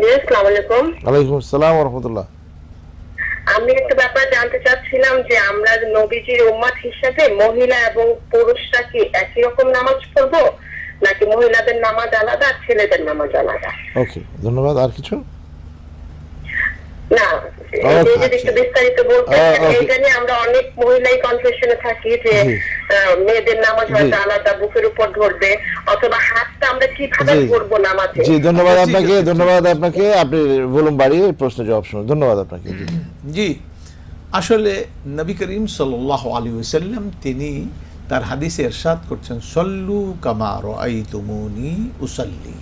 জি, আসসালামু আলাইকুম। ওয়ালাইকুম আসসালাম ওয়া রাহমাতুল্লাহ। আমি একটা ব্যাপার জানতে চাচ্ছিলাম যে আমরা নবীজির উম্মত হিসেবে মহিলা এবং পুরুষরা কি একই রকম নামাজ পড়বো, নাকি মহিলাদের নামাজ আলাদা আর ছেলেদের নামাজ আলাদা? ওকে, ধন্যবাদ। আর কিছু? না, Okay, এই যদি একটু বিস্তারিত বলতেন। okay. এইটা নিয়ে আমরা অনেক মহিলাই কনফিউশনে থাকি যে জি। মেয়েদের নামাজ হয়তো আলাদা, বুকের উপর ধরবে, অথবা হাতটা আমরা কিভাবে জি করবো নামাজে। জি, ধন্যবাদ আচ্ছা, ঠিক আপনাকে, আছে। ধন্যবাদ আপনাকে। আপনি ভলিউম বাড়িয়ে প্রশ্নের জবাব শুনুন। ধন্যবাদ আপনাকে। জি জি, আসলে নবী করিম সাল্লাল্লাহু আলাইহি ওয়াসাল্লাম তিনি তার হাদিসে ইরশাদ করছেন, সল্লু কামা রাআইতুমুনি উসাল্লি।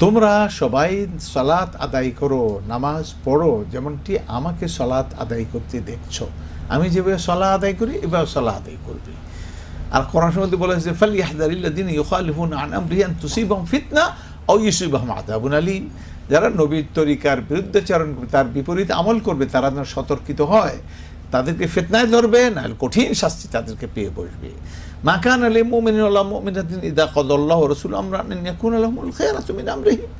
তোমরা সবাই সালাত আদায় করো, নামাজ পড়ো যেমনটি আমাকে সালাত আদায় করতে দেখছো। আমি যেভাবে সালাত আদায় করি এভাবে সালাত আদায় করবে। আর কোরআন মধ্যে বলা হয়েছে, ফালইয়াহযারিল্লাযীনা ইউখালিফুনা আন আমরিহি আন তুসিবাহুম ফিতনা আও ইউসিবাহুম আযাবুন আলীম। যারা নবীর তরিকার বিরুদ্ধাচরণ করবে, তার বিপরীত আমল করবে, তারা যেন সতর্কিত হয়, তাদেরকে ফিতনায় ধরবে, না কঠিন শাস্তি তাদেরকে পেয়ে বসবে। মা কানা লিল মুমিনিন ওয়ালা মুমিনাতিন ইযা কাদাল্লাহু ওয়া রাসূলুহু আমরান আন ইয়াকুনা লাহুমুল খায়রাতু মিন আমরিহিম।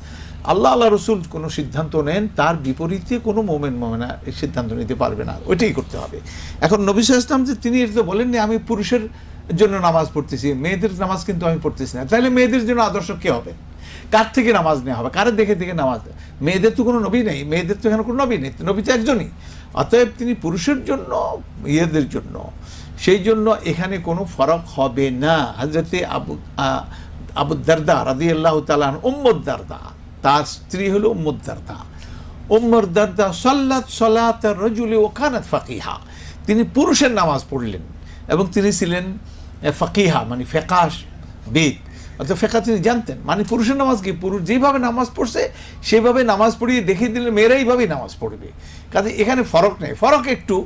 আল্লাহ রসুল কোনো সিদ্ধান্ত নেন, তার বিপরীতে কোনো মোমেন মোমেনা এই সিদ্ধান্ত নিতে পারবে না, ওইটাই করতে হবে। এখন নবী সাল্লাল্লাহু আলাইহি ওয়াসাল্লাম যে তিনি এটা তো বলেননি আমি পুরুষের জন্য নামাজ পড়তেছি, মেয়েদের নামাজ কিন্তু আমি পড়তেছি না। তাহলে মেয়েদের জন্য আদর্শ কে হবে? কার থেকে নামাজ নেওয়া হবে? কারে দেখে দেখে নামাজ? মেয়েদের তো কোনো নবী নেই, মেয়েদের তো এখানে কোনো নবী নেই, নবী তো একজনই। অতএব তিনি পুরুষের জন্য, ইয়েদের জন্য, সেই জন্য এখানে কোনো ফরক হবে না। হযরতে আবু দারদা রাদিয়াল্লাহু তাআলা আনহু, উম্মুদ দারদা, তার স্ত্রী হলো উম্মুদ দারদা। উম্মুদ দারদা সাল্লাত সালাতার রাজুলি ওয়া কানাত ফাকিহা। তিনি পুরুষের নামাজ পড়লেন এবং তিনি ছিলেন ফাকিহা, মানে ফেকাহ বিদ, অর্থাৎ ফেকা তিনি জানতেন। মানে পুরুষের নামাজ কি, পুরুষ যেভাবে নামাজ পড়ছে সেভাবে নামাজ পড়িয়ে দেখিয়ে দিলে মেয়েরা এইভাবেই নামাজ পড়বে। কাজে এখানে ফরক নেই। ফরক একটু,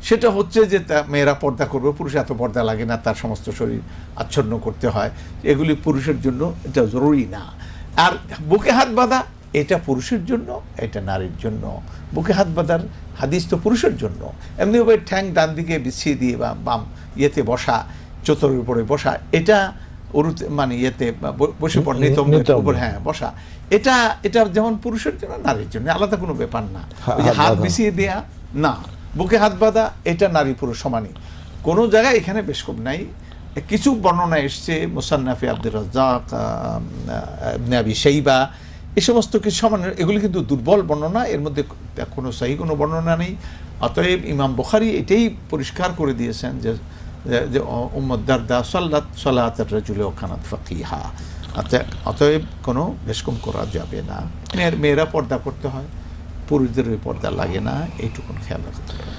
সেটা হচ্ছে যে মেয়েরা পর্দা করবে, পুরুষ এত পর্দা লাগে না, তার সমস্ত শরীর আচ্ছন্ন করতে হয়, এগুলি পুরুষের জন্য এটা জরুরি না। আর বুকে হাত বাঁধা, এটা পুরুষের জন্য, এটা নারীর জন্য। বুকে হাত বাঁধার হাদিস তো পুরুষের জন্য। এমনিভাবে ঠ্যাং ডান দিকে বিছিয়ে দিয়ে বা বাম ইয়েতে বসা, চতুরের উপরে বসা, এটা উরুতে মানে ইয়েতে বসে পড়, নিতম্বের উপর, হ্যাঁ বসা, এটা এটা যেমন পুরুষের জন্য নারীর জন্য, আলাদা কোনো ব্যাপার না। ওই যে হাত বিছিয়ে দেয়া না, বুকে হাত বাঁধা, এটা নারী পুরুষ সমানই। কোনো জায়গায় এখানে বেশ কম নাই। কিছু বর্ণনা এসছে মুসান্নাফে আব্দুর রাজ্জাক, ইবনে আবি শাইবা, এই সমস্ত কিছু সমান, এগুলি কিন্তু দুর্বল বর্ণনা, এর মধ্যে কোনো সহি কোনো বর্ণনা নেই। অতএব ইমাম বুখারী এটাই পরিষ্কার করে দিয়েছেন যে উম্মুদ দারদা সাল্লাত সালাতার রাজুলি ওয়া কানাত ফাকিহা। অতএব কোনো বেশকম করা যাবে না। মেয়েরা পর্দা করতে হয়, পুরুষদের ওই পর্দা লাগে না, এইটুকুন খেয়াল রাখতে হবে।